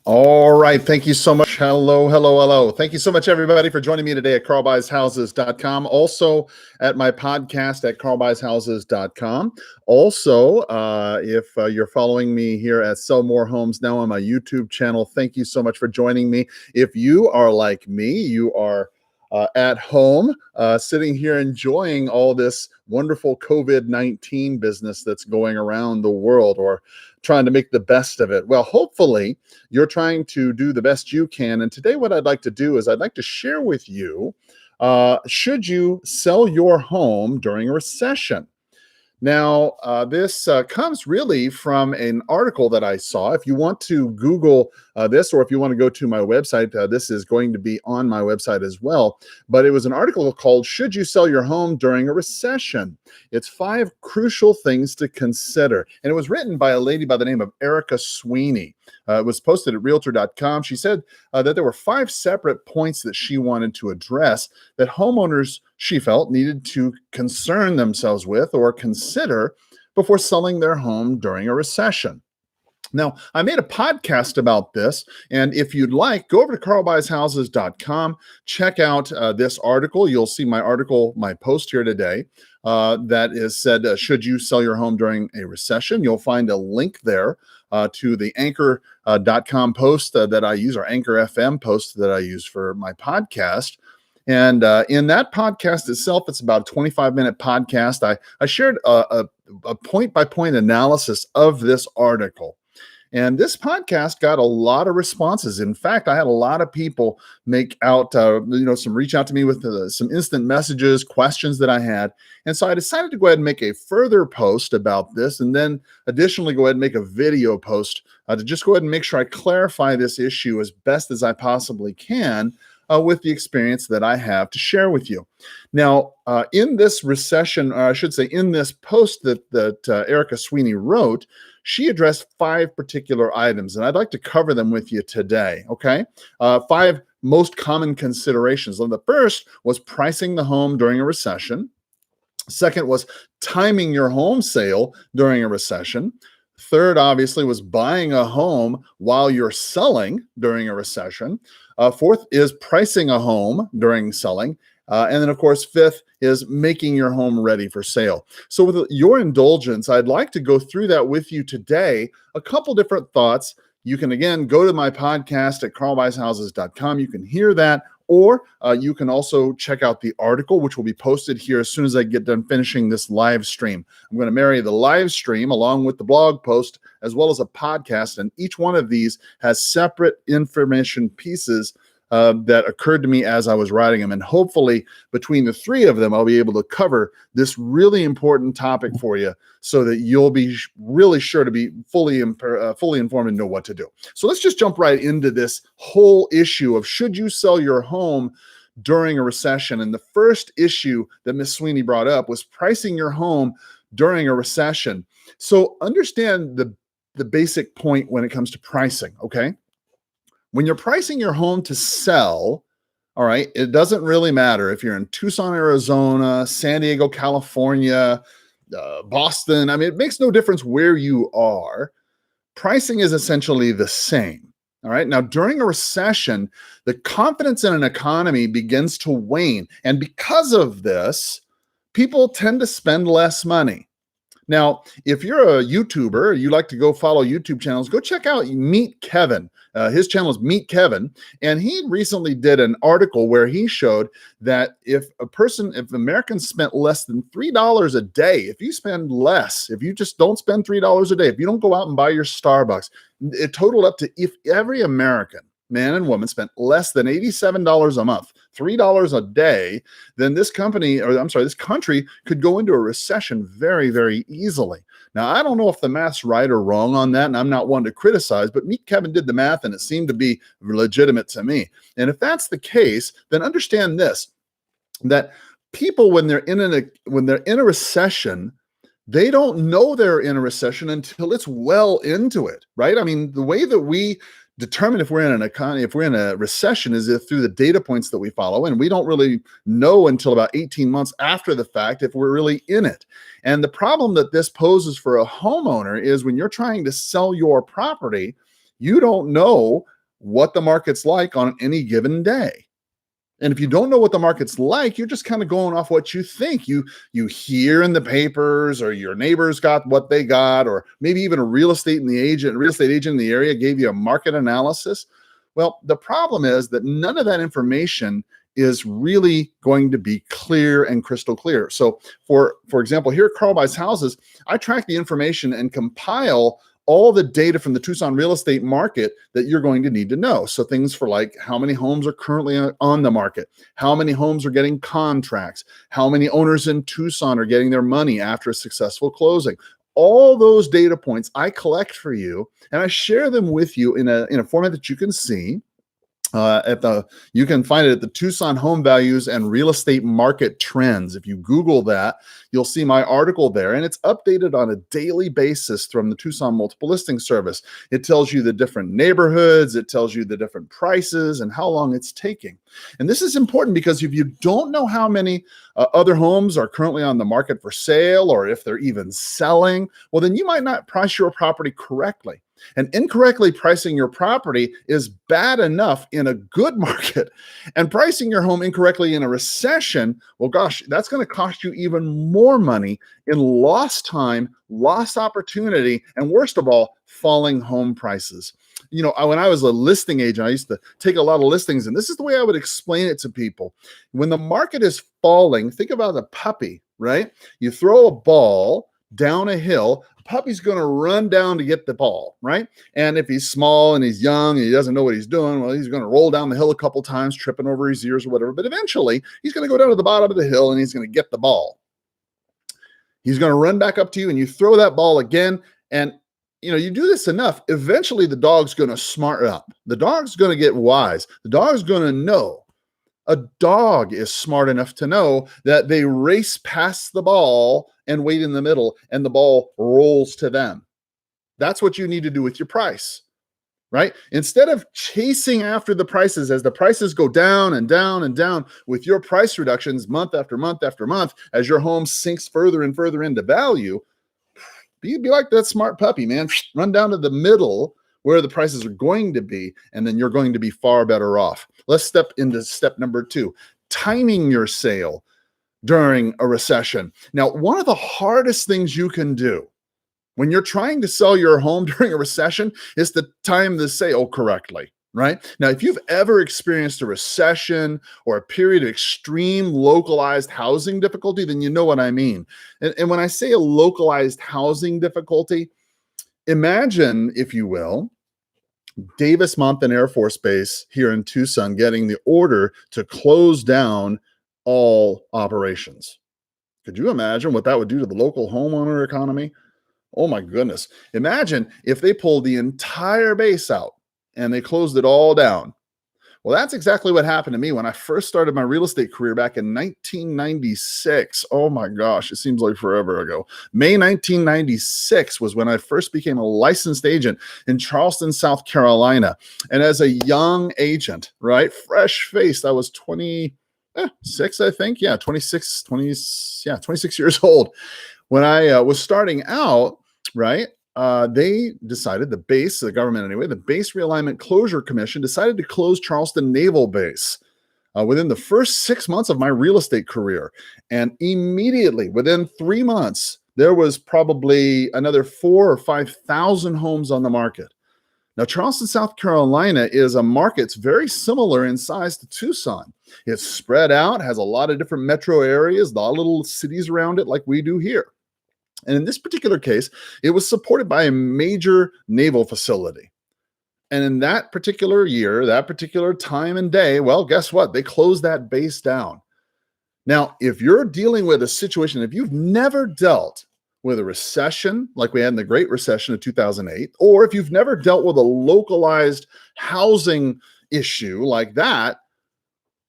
All right. Thank you so much. Hello, hello, hello. Thank you so much, everybody, for joining me today at carlbuyshouses.com. Also at my podcast at carlbuyshouses.com. Also, if you're following me here at Sell More Homes Now on my YouTube channel, thank you so much for joining me. If you are like me, you are at home, sitting here enjoying all this wonderful COVID-19 business that's going around the world, or trying to make the best of it. Well, hopefully you're trying to do the best you can. And today what I'd like to do is I'd like to share with you, should you sell your home during a recession? Now, this comes really from an article that I saw. If you want to Google this, or if you want to go to my website, this is going to be on my website as well. But it was an article called "Should You Sell Your Home During a Recession?" It's 5 crucial things to consider. And it was written by a lady by the name of Erica Sweeney. It was posted at realtor.com. She said that there were 5 separate points that she wanted to address that homeowners, she felt, needed to concern themselves with or consider before selling their home during a recession. Now, I made a podcast about this, and if you'd like, go over to carlbuyshouses.com, check out this article. You'll see my article, my post here today, that is said, should you sell your home during a recession? You'll find a link there to the anchor.com post that I use, or Anchor FM post that I use for my podcast. And in that podcast itself, it's about a 25-minute podcast. I shared a point-by-point analysis of this article. And this podcast got a lot of responses. In fact, I had a lot of people reach out to me with some instant messages, questions that I had. And so I decided to go ahead and make a further post about this, and then additionally go ahead and make a video post to just go ahead and make sure I clarify this issue as best as I possibly can with the experience that I have to share with you. Now, in this recession, or I should say in this post that Erica Sweeney wrote, she addressed 5 particular items, and I'd like to cover them with you today, okay? 5 most common considerations. And the first was pricing the home during a recession. Second was timing your home sale during a recession. Third, obviously, was buying a home while you're selling during a recession. Fourth is pricing a home during selling. And then, of course, fifth is making your home ready for sale. So with your indulgence, I'd like to go through that with you today. A couple different thoughts. You can, again, go to my podcast at carlbuyshouses.com. You can hear that, or you can also check out the article, which will be posted here as soon as I get done finishing this live stream. I'm going to marry the live stream along with the blog post as well as a podcast, and each one of these has separate information pieces that occurred to me as I was writing them. And hopefully between the 3 of them, I'll be able to cover this really important topic for you so that you'll be really sure to be fully informed and know what to do. So let's just jump right into this whole issue of should you sell your home during a recession. And the first issue that Ms. Sweeney brought up was pricing your home during a recession. So understand the basic point when it comes to pricing, okay? When you're pricing your home to sell, all right, it doesn't really matter if you're in Tucson, Arizona, San Diego, California, Boston. I mean, it makes no difference where you are. Pricing is essentially the same. All right. Now, during a recession, the confidence in an economy begins to wane. And because of this, people tend to spend less money. Now, if you're a YouTuber, you like to go follow YouTube channels, go check out Meet Kevin. His channel is Meet Kevin, and he recently did an article where he showed that if Americans spent less than $3 a day, if you spend less, if you just don't spend $3 a day, if you don't go out and buy your Starbucks, it totaled up to, if every American, man and woman, spent less than $87 a month, $3 a day, then this country could go into a recession very, very easily. Now, I don't know if the math's right or wrong on that, and I'm not one to criticize, but Meet Kevin did the math, and it seemed to be legitimate to me. And if that's the case, then understand this, that people, when they're in a recession, they don't know they're in a recession until it's well into it, right? I mean, the way that we determine if we're in an economy, if we're in a recession, is if through the data points that we follow, and we don't really know until about 18 months after the fact if we're really in it. And the problem that this poses for a homeowner is when you're trying to sell your property, You don't know what the market's like on any given day. And if you don't know what the market's like, you're just kind of going off what you think. You hear in the papers, or your neighbors got what they got, or maybe even a real estate agent in the area gave you a market analysis. Well, the problem is that none of that information is really going to be clear and crystal clear. So for example, here at Carl Buys Houses, I track the information and compile all the data from the Tucson real estate market that you're going to need to know. So things for like how many homes are currently on the market, how many homes are getting contracts, how many owners in Tucson are getting their money after a successful closing. All those data points I collect for you, and I share them with you in a format that you can see. You can find it at the Tucson Home Values and Real Estate Market Trends. If you Google that, you'll see my article there, and it's updated on a daily basis from the Tucson Multiple Listing Service. It tells you the different neighborhoods, it tells you the different prices and how long it's taking. And this is important because if you don't know how many other homes are currently on the market for sale, or if they're even selling, well, then you might not price your property correctly. And incorrectly pricing your property is bad enough in a good market. And pricing your home incorrectly in a recession, well, gosh, that's going to cost you even more money in lost time, lost opportunity, and worst of all, falling home prices. You know, when I was a listing agent, I used to take a lot of listings, and this is the way I would explain it to people. When the market is falling, think about a puppy, right? You throw a ball down a hill, a puppy's going to run down to get the ball, right? And if he's small and he's young and he doesn't know what he's doing, well, he's going to roll down the hill a couple times, tripping over his ears or whatever. But eventually, he's going to go down to the bottom of the hill and he's going to get the ball. He's going to run back up to you, and you throw that ball again. And you know, you do this enough, eventually the dog's going to smart up. The dog's going to get wise. The dog's going to know. A dog is smart enough to know that they race past the ball and wait in the middle, and the ball rolls to them. That's what you need to do with your price, right? Instead of chasing after the prices as the prices go down and down and down, with your price reductions month after month after month, as your home sinks further and further into value, be like that smart puppy, man. Run down to the middle where the prices are going to be, and then you're going to be far better off. Let's step into step number 2, timing your sale during a recession. Now, one of the hardest things you can do when you're trying to sell your home during a recession is to time the sale correctly. Right? Now, if you've ever experienced a recession or a period of extreme localized housing difficulty, then you know what I mean. And when I say a localized housing difficulty, imagine, if you will, Davis-Monthan Air Force Base here in Tucson getting the order to close down all operations. Could you imagine what that would do to the local homeowner economy? Oh my goodness. Imagine if they pulled the entire base out and they closed it all down. Well, that's exactly what happened to me when I first started my real estate career back in 1996. Oh my gosh, it seems like forever ago. May 1996 was when I first became a licensed agent in Charleston, South Carolina. And as a young agent, right, fresh-faced, I was 26, I think. Yeah, 26 years old. When I was starting out, right, they decided, the government anyway, the Base Realignment Closure Commission decided to close Charleston Naval Base within the first 6 months of my real estate career. And immediately, within 3 months, there was probably another 4,000 or 5,000 homes on the market. Now, Charleston, South Carolina is a market that's very similar in size to Tucson. It's spread out, has a lot of different metro areas, a lot of little cities around it like we do here. And in this particular case, it was supported by a major naval facility. And in that particular year, that particular time and day, well, guess what? They closed that base down. Now, if you're dealing with a situation, if you've never dealt with a recession like we had in the Great Recession of 2008, or if you've never dealt with a localized housing issue like that,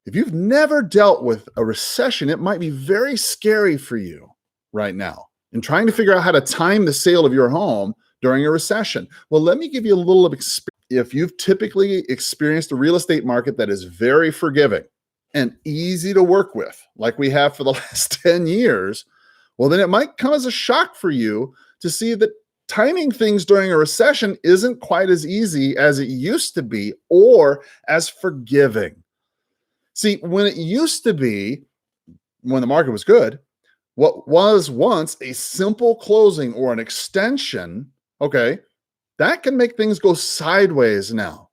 if you've never dealt with a recession, it might be very scary for you right now in trying to figure out how to time the sale of your home during a recession. Well, let me give you a little of experience. If you've typically experienced a real estate market that is very forgiving and easy to work with, like we have for the last 10 years, well, then it might come as a shock for you to see that timing things during a recession isn't quite as easy as it used to be or as forgiving. See, when it used to be, when the market was good, what was once a simple closing or an extension, okay, that can make things go sideways now.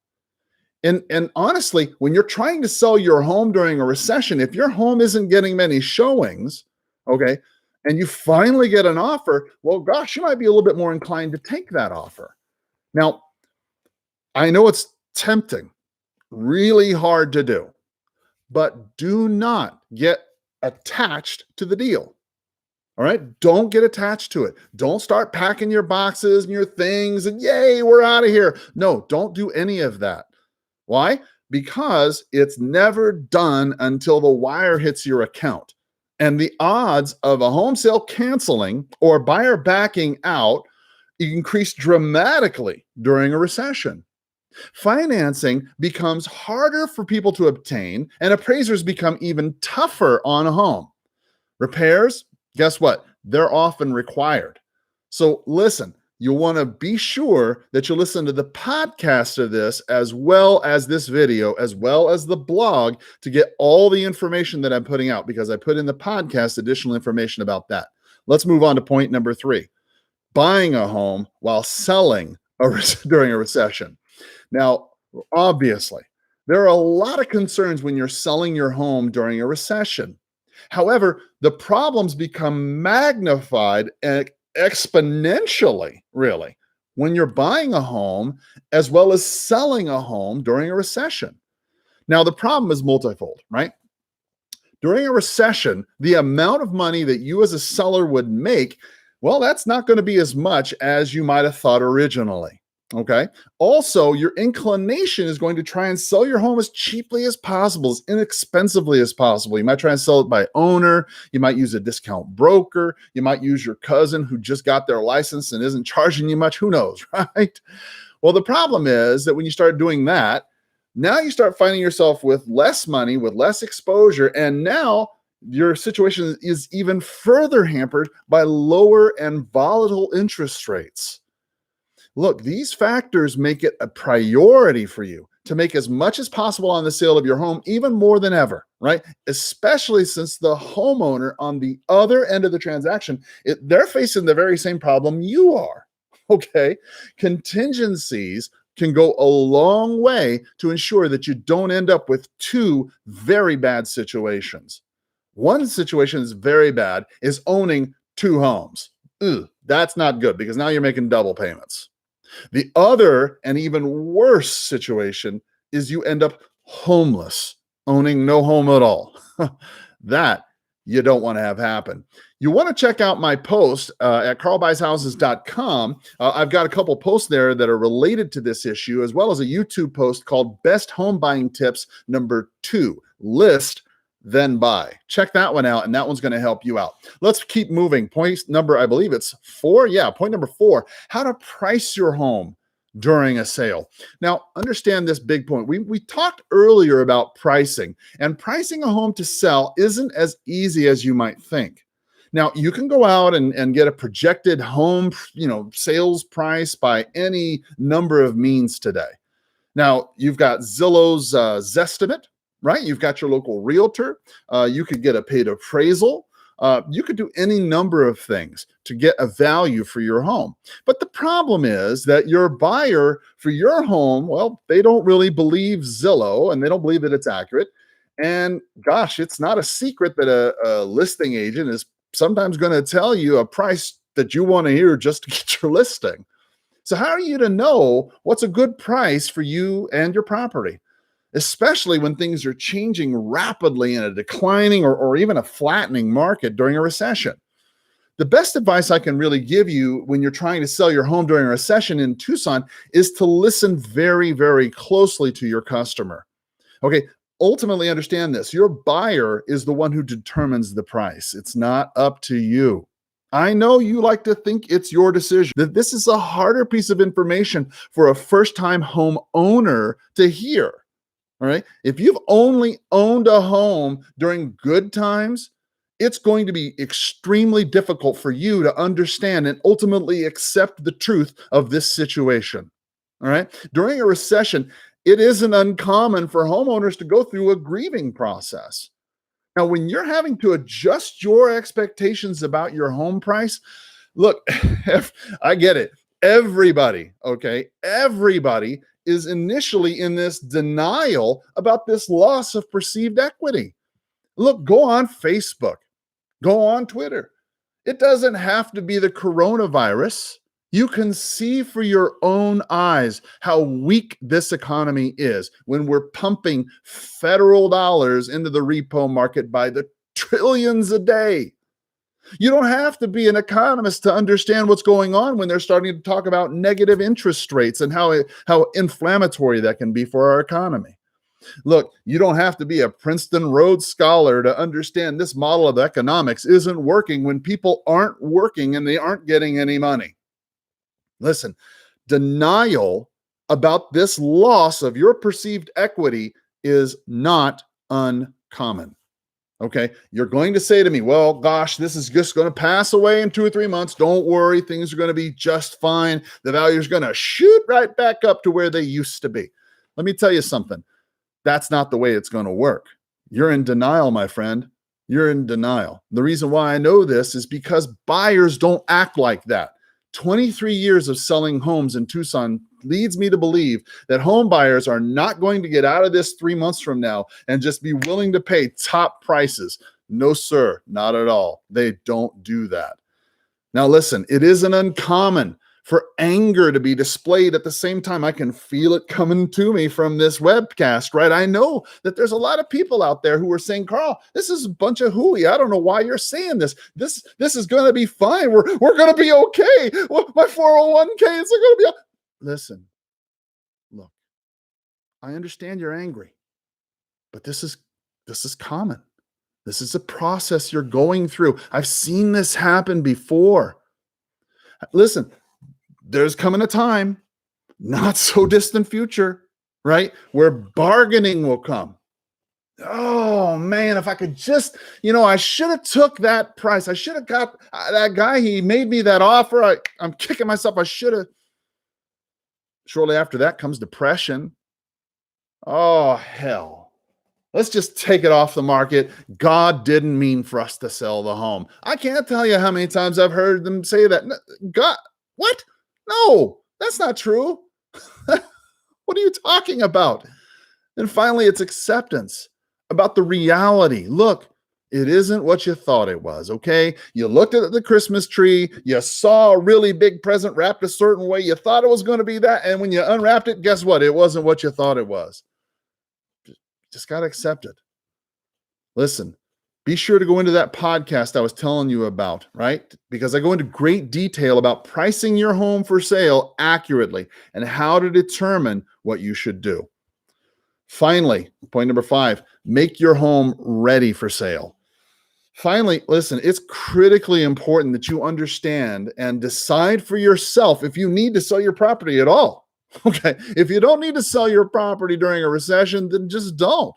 And honestly, when you're trying to sell your home during a recession, if your home isn't getting many showings, okay, and you finally get an offer, well, gosh, you might be a little bit more inclined to take that offer. Now, I know it's tempting, really hard to do, but do not get attached to the deal. All right. Don't get attached to it. Don't start packing your boxes and your things and yay, we're out of here. No, don't do any of that. Why? Because it's never done until the wire hits your account. And the odds of a home sale canceling or buyer backing out increase dramatically during a recession. Financing becomes harder for people to obtain, and appraisers become even tougher on a home. Repairs, guess what? They're often required. So listen, you'll want to be sure that you listen to the podcast of this as well as this video, as well as the blog to get all the information that I'm putting out, because I put in the podcast additional information about that. Let's move on to point number 3, buying a home while selling during a recession. Now, obviously, there are a lot of concerns when you're selling your home during a recession. However, the problems become magnified and exponentially, really, when you're buying a home as well as selling a home during a recession. Now, the problem is multifold, right? During a recession, the amount of money that you as a seller would make, well, that's not going to be as much as you might have thought originally. Okay. Also, your inclination is going to try and sell your home as cheaply as possible, as inexpensively as possible. You might try and sell it by owner. You might use a discount broker. You might use your cousin who just got their license and isn't charging you much. Who knows, right? Well, the problem is that when you start doing that, now you start finding yourself with less money, with less exposure, and now your situation is even further hampered by lower and volatile interest rates. Look, these factors make it a priority for you to make as much as possible on the sale of your home, even more than ever, right? Especially since the homeowner on the other end of the transaction, they're facing the very same problem you are, okay? Contingencies can go a long way to ensure that you don't end up with 2 very bad situations. One situation that's very bad is owning 2 homes. That's not good because now you're making double payments. The other and even worse situation is you end up homeless, owning no home at all. That you don't want to have happen. You want to check out my post at carlbuyshouses.com. I've got a couple posts there that are related to this issue, as well as a YouTube post called Best Home Buying Tips number 2, List, Then Buy. Check that one out, and that one's going to help you out. Let's keep moving. Point number, I believe it's 4. Yeah, point number 4, how to price your home during a sale. Now, understand this big point. We talked earlier about pricing, and pricing a home to sell isn't as easy as you might think. Now, you can go out and get a projected home, sales price by any number of means today. Now, you've got Zillow's Zestimate, right? You've got your local realtor. You could get a paid appraisal. You could do any number of things to get a value for your home. But the problem is that your buyer for your home, well, they don't really believe Zillow and they don't believe that it's accurate. And gosh, it's not a secret that a listing agent is sometimes going to tell you a price that you want to hear just to get your listing. So how are you to know what's a good price for you and your property, especially when things are changing rapidly in a declining or even a flattening market during a recession? The best advice I can really give you when you're trying to sell your home during a recession in Tucson is to listen very, very closely to your customer. Okay, ultimately understand this. Your buyer is the one who determines the price. It's not up to you. I know you like to think it's your decision. That this is a harder piece of information for a first-time home owner to hear. All right. If you've only owned a home during good times, it's going to be extremely difficult for you to understand and ultimately accept the truth of this situation. All right. During a recession, it isn't uncommon for homeowners to go through a grieving process. Now, when you're having to adjust your expectations about your home price, look, I get it. Everybody, okay, everybody is initially in this denial about this loss of perceived equity. Look, go on Facebook, go on Twitter. It doesn't have to be the coronavirus. You can see for your own eyes how weak this economy is when we're pumping federal dollars into the repo market by the trillions a day. You don't have to be an economist to understand what's going on when they're starting to talk about negative interest rates and how inflammatory that can be for our economy. Look, you don't have to be a Princeton Rhodes Scholar to understand this model of economics isn't working when people aren't working and they aren't getting any money. Listen, denial about this loss of your perceived equity is not uncommon. Okay, you're going to say to me, well, gosh, this is just going to pass away in 2 or 3 months. Don't worry, things are going to be just fine. The value is going to shoot right back up to where they used to be. Let me tell you something. That's not the way it's going to work. You're in denial, my friend. You're in denial. The reason why I know this is because buyers don't act like that. 23 years of selling homes in Tucson leads me to believe that home buyers are not going to get out of this 3 months from now and just be willing to pay top prices. No, sir, not at all. They don't do that. Now, listen, it isn't uncommon for anger to be displayed at the same time. I can feel it coming to me from this webcast, right? I know that there's a lot of people out there who are saying, Carl, this is a bunch of hooey. I don't know why you're saying this. This is going to be fine. We're going to be okay. Well, my 401k is going to be. Listen, look, I understand you're angry, but this is common. This is a process you're going through. I've seen this happen before. Listen, there's coming a time, not so distant future, right, where bargaining will come. Oh man, if I could just, I should have took that price. I should have got that guy. He made me that offer. I'm kicking myself. I should have. Shortly after that comes depression. Oh, hell. Let's just take it off the market. God didn't mean for us to sell the home. I can't tell you how many times I've heard them say that. God, what? No, that's not true. What are you talking about? And finally, it's acceptance about the reality. Look, it isn't what you thought it was, okay? You looked at the Christmas tree, you saw a really big present wrapped a certain way, you thought it was going to be that, and when you unwrapped it, guess what? It wasn't what you thought it was. Just got to accept it. Listen, be sure to go into that podcast I was telling you about, right? Because I go into great detail about pricing your home for sale accurately and how to determine what you should do. Finally, point number 5, make your home ready for sale. Finally, listen, it's critically important that you understand and decide for yourself if you need to sell your property at all. Okay. If you don't need to sell your property during a recession, then just don't,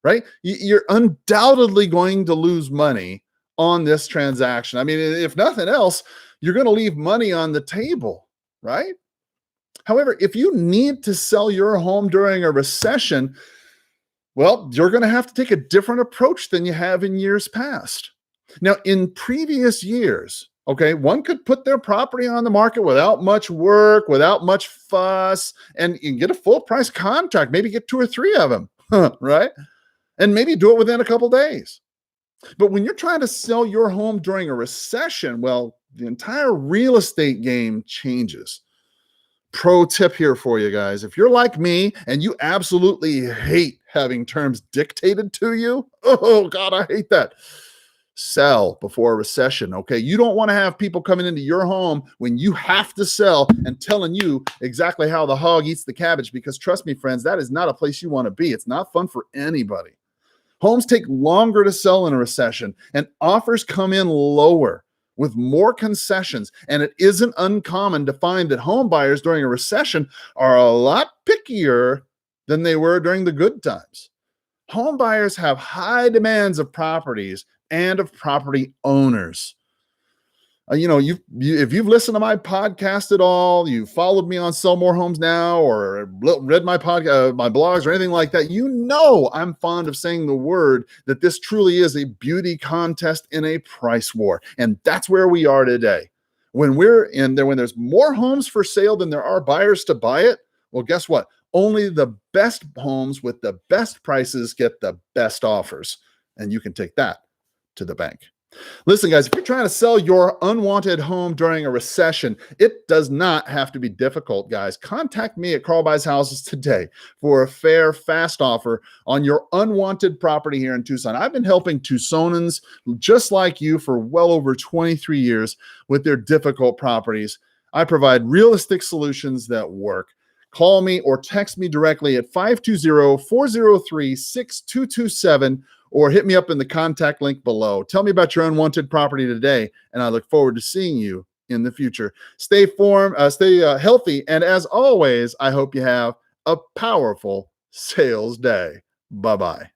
right? You're undoubtedly going to lose money on this transaction. I mean, if nothing else, you're going to leave money on the table, right? However, if you need to sell your home during a recession, well, you're going to have to take a different approach than you have in years past. Now, in previous years, okay, one could put their property on the market without much work, without much fuss, and you get a full price contract, maybe get 2 or 3 of them, right? And maybe do it within a couple days. But when you're trying to sell your home during a recession, well, the entire real estate game changes. Pro tip here for you guys. If you're like me and you absolutely hate having terms dictated to you, oh God, I hate that. Sell before a recession, okay? You don't want to have people coming into your home when you have to sell and telling you exactly how the hog eats the cabbage, because trust me, friends, that is not a place you want to be. It's not fun for anybody. Homes take longer to sell in a recession, and offers come in lower with more concessions. And it isn't uncommon to find that home buyers during a recession are a lot pickier than they were during the good times. Home buyers have high demands of properties and of property owners. If you've listened to my podcast at all, you followed me on Sell More Homes Now, or read my podcast, my blogs, or anything like that, I'm fond of saying the word that this truly is a beauty contest in a price war, and that's where we are today. When there's more homes for sale than there are buyers to buy it, well, guess what? Only the best homes with the best prices get the best offers, and you can take that to the bank. Listen, guys, if you're trying to sell your unwanted home during a recession, it does not have to be difficult, guys. Contact me at Carl Buys Houses today for a fair, fast offer on your unwanted property here in Tucson. I've been helping Tucsonans just like you for well over 23 years with their difficult properties. I provide realistic solutions that work. Call me or text me directly at 520-403-6227 or hit me up in the contact link below. Tell me about your unwanted property today, and I look forward to seeing you in the future. Stay healthy, and as always, I hope you have a powerful sales day. Bye-bye.